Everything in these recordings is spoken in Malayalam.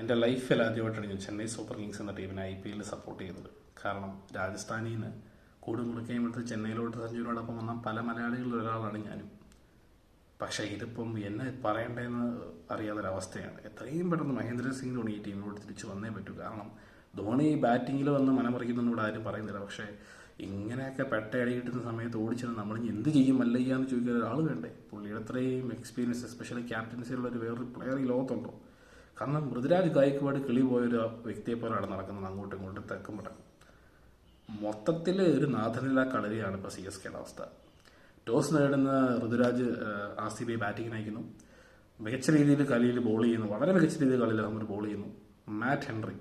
എൻ്റെ ലൈഫിൽ ആദ്യമായിട്ടാണ് ഞാൻ ചെന്നൈ സൂപ്പർ കിങ്സ് എന്ന ടീമിനെ IPL സപ്പോർട്ട് ചെയ്യുന്നത്. കാരണം രാജസ്ഥാനിൽ നിന്ന് കൂടുമുറുക്കയും എടുത്ത് ചെന്നൈയിലോട്ട് സഞ്ജുവിനോടൊപ്പം വന്ന പല മലയാളികളിൽ ഒരാളാണ് ഞാനും. പക്ഷേ ഇതിപ്പം എന്നെ പറയേണ്ടതെന്ന് അറിയാത്തൊരവസ്ഥയാണ്. എത്രയും പെട്ടെന്ന് മഹേന്ദ്ര സിംഗ് ധോണി ഈ ടീമിലോട്ട് തിരിച്ചു വന്നേ പറ്റൂ. കാരണം ധോണി ബാറ്റിങ്ങിൽ വന്ന് മനമറിക്കുന്നതിനോട് ആരും പറയുന്നില്ല. പക്ഷേ ഇങ്ങനെയൊക്കെ പെട്ടയടി കിട്ടുന്ന സമയത്ത് ഓടിച്ചത് നമ്മളിനി എന്ത് ചെയ്യും മല്ലയ്യ എന്ന് ചോദിക്കാൻ ഒരാൾ വേണ്ടേ? പുള്ളിയുടെ അത്രയും എക്സ്പീരിയൻസ്, എസ്പെഷ്യലി ക്യാപ്റ്റൻസിയുള്ള ഒരു വേറൊരു പ്ലെയർ ഈ ലോകത്തുണ്ടോ? കാരണം ഋതുരാജ് ഗായിക്വാഡ് കിളി പോയൊരു വ്യക്തിയെ പോലെയാണ് നടക്കുന്നത് അങ്ങോട്ടും ഇങ്ങോട്ടും തെക്കും പടക്കും. മൊത്തത്തിൽ ഒരു നാഥനില കളരിയാണ് ഇപ്പോൾ CSKയുടെ അവസ്ഥ. ടോസ് നേടുന്ന ഋതുരാജ് RCB ബാറ്റിങ്ങിന് അയക്കുന്നു. മികച്ച രീതിയിൽ കളിയിൽ ബോൾ ചെയ്യുന്നു, വളരെ മികച്ച രീതിയിൽ കളിയിൽ നമ്മൾ ബോൾ ചെയ്യുന്നു. മാറ്റ് ഹെൻറി,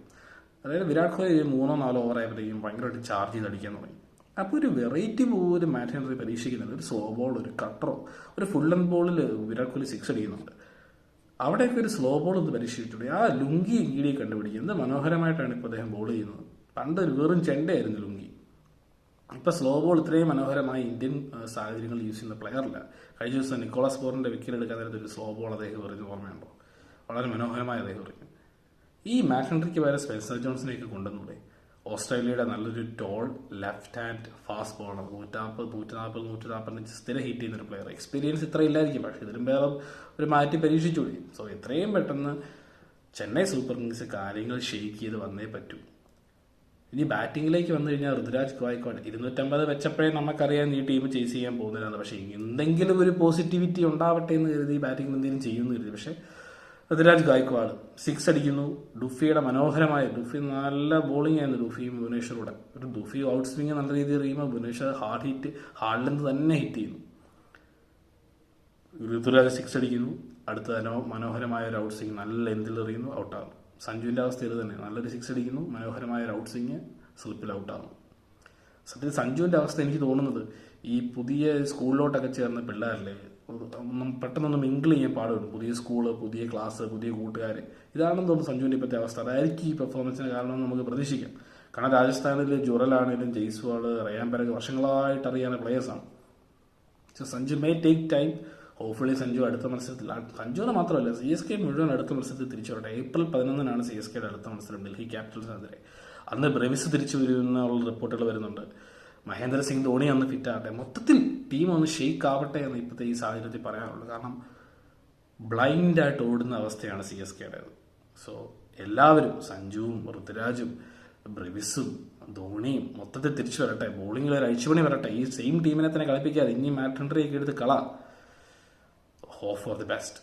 അതായത് വിരാട് കോഹ്ലി 3-4 ഓവറായപ്പോഴത്തേക്കും ഭയങ്കരമായിട്ട് ചാർജ് ചെയ്ത് അടിക്കാൻ തുടങ്ങി. അപ്പോൾ ഒരു വെറൈറ്റി പോലും മാറ്റ് ഹെൻറി പരീക്ഷിക്കുന്നുണ്ട്. ഒരു സ്ലോ ബോൾ, ഒരു കട്ടറോ, ഒരു ഫുൾ ലെങ്ത് ബോളിൽ വിരാട് കോഹ്ലി 6 അടിക്കുന്നുണ്ട്. അവിടെയൊക്കെ ഒരു സ്ലോ ബോൾ ഒന്ന് പരീക്ഷിച്ചിട്ടുണ്ട്. ആ ലുങ്കി ഇങ്ങീടി കണ്ടുപിടിക്കുക. എന്ത് മനോഹരമായിട്ടാണ് ഇപ്പോൾ അദ്ദേഹം ബോൾ ചെയ്യുന്നത്. പണ്ട് ഒരു വെറും ചെണ്ടയായിരുന്നു ലുങ്കി. ഇപ്പം സ്ലോ ബോൾ ഇത്രയും മനോഹരമായി ഇന്ത്യൻ സാഹചര്യങ്ങളിൽ യൂസ് ചെയ്യുന്ന പ്ലെയറില്ല. കഴിഞ്ഞ ദിവസം നിക്കോളാസ് പോറിൻ്റെ വിക്കറ്റ് എടുക്കാൻ നേരത്തെ ഒരു സ്ലോ ബോൾ അദ്ദേഹം എറിഞ്ഞ് ഓർമ്മയുണ്ടോ? വളരെ മനോഹരമായി അദ്ദേഹം എറിഞ്ഞു. ഈ മാറ്റ് ഹെൻറിക്ക് വരെ സ്പെൻസർ ജോൺസിനെയൊക്കെ കൊണ്ടുവന്നൂടെ? ഓസ്ട്രേലിയയുടെ നല്ലൊരു tall left hand fast bowler, 140 സ്ഥിരം ഹിറ്റ് ചെയ്യുന്നൊരു പ്ലെയർ. എക്സ്പീരിയൻസ് ഇത്ര ഇല്ലായിരിക്കും, പക്ഷേ ഇതിലും വേറെ ഒരു മാറ്റി പരീക്ഷിച്ചുകൂടി. സോ എത്രയും പെട്ടെന്ന് ചെന്നൈ സൂപ്പർ കിങ്സ് കാര്യങ്ങൾ ഷെയ്ക്ക് ചെയ്ത് വന്നേ പറ്റൂ. ഇനി ബാറ്റിങ്ങിലേക്ക് വന്നു കഴിഞ്ഞാൽ ഋതുരാജ് ഗായിക്വാഡ് 250 വെച്ചപ്പോഴേ നമുക്കറിയാം ഈ ടീം ചേസ് ചെയ്യാൻ പോകുന്നതാണ്. പക്ഷേ എന്തെങ്കിലും ഒരു പോസിറ്റിവിറ്റി ഉണ്ടാവട്ടെ എന്ന് കരുതി ബാറ്റിങ്ങിൽ എന്തെങ്കിലും ചെയ്യുമെന്ന് കരുതി. പക്ഷേ ഋതുരാജ് ഗായിക്വാഡ് 6 അടിക്കുന്നു. ഡുഫിയുടെ മനോഹരമായ, ഡുഫി നല്ല ബോളിംഗ് ആയിരുന്നു ഡുഫിയും ഭുവനേശ്വറൂടെ. ഒരു ഡുഫി ഔട്ട് സ്വിങ് നല്ല രീതിയിൽ എറിയുമ്പോൾ ഭുവനേശ്വർ ഹാർഡിൽ നിന്ന് തന്നെ ഹിറ്റ് ചെയ്യുന്നു. ഋതുരാജ് 6 അടിക്കുന്നു. അടുത്ത മനോഹരമായ ഒരു ഔട്ട് സ്വിങ് നല്ല ലെന്തിൽ എറിയുന്നു, ഔട്ടാകുന്നു. സഞ്ജുവിൻ്റെ അവസ്ഥ ഇത് തന്നെ, നല്ലൊരു 6 അടിക്കുന്നു, മനോഹരമായ ഒരു ഔട്ട് സ്വിങ്, സ്ലിപ്പിൽ ഔട്ടാകുന്നു. സത്യത്തിൽ സഞ്ജുവിൻ്റെ അവസ്ഥ എനിക്ക് തോന്നുന്നത് ഈ പുതിയ സ്കൂളിലോട്ടൊക്കെ ചേർന്ന പിള്ളേരല്ലേ, പെട്ടെന്നൊന്ന് മിങ്കിൾ ചെയ്യാൻ പാടുള്ളൂ. പുതിയ സ്കൂള്, പുതിയ ക്ലാസ്, പുതിയ കൂട്ടുകാർ, ഇതാണെന്ന് തോന്നുന്നു സഞ്ജുവിൻ്റെ ഇപ്പോഴത്തെ അവസ്ഥ. അതായിരിക്കും ഈ പെർഫോമൻസിന് കാരണം നമുക്ക് പ്രതീക്ഷിക്കാം. കാരണം രാജസ്ഥാനിൽ ജുറലാണെങ്കിലും ജയ്സ്വാൾ, റയാൻ പരഗ് വർഷങ്ങളായിട്ട് അറിയാവുന്ന പ്ലേയേഴ്സാണ്. So Sanju may take time. Hopefully Sanju അടുത്ത മത്സരത്തിൽ, സഞ്ജുവിനെ മാത്രമല്ല CSK മുഴുവൻ അടുത്ത മത്സരത്തിൽ തിരിച്ചു വരട്ടെ. April 11 CSKയുടെ അടുത്ത മത്സരം ഡൽഹി ക്യാപിറ്റൽസിനെതിരെ. അന്ന് ബ്രെവിസ് തിരിച്ചു വരുമെന്നുള്ള റിപ്പോർട്ടുകൾ വരുന്നുണ്ട്. മഹേന്ദ്ര സിംഗ് ധോണി അന്ന് ഫിറ്റ് ആകട്ടെ, മൊത്തത്തിൽ ടീം ഒന്ന് ഷെയ്ക്ക് ആവട്ടെ എന്ന് ഇപ്പോഴത്തെ ഈ സാഹചര്യത്തിൽ പറയാനുള്ളൂ. കാരണം ബ്ലൈൻഡായിട്ട് ഓടുന്ന അവസ്ഥയാണ് CSKയുടേത്. സോ എല്ലാവരും, സഞ്ജുവും ഋതുരാജും ബ്രെവിസും ധോണിയും മൊത്തത്തിൽ തിരിച്ചു വരട്ടെ. ബോളിങ്ങിൽ ഒരു അഴിച്ചുപണി വരട്ടെ. ഈ സെയിം ടീമിനെ തന്നെ കളിപ്പിക്കാതെ ഇനി മാറ്റ് ഹെൻറിയൊക്കെ എടുത്ത് കള. Hope for the best.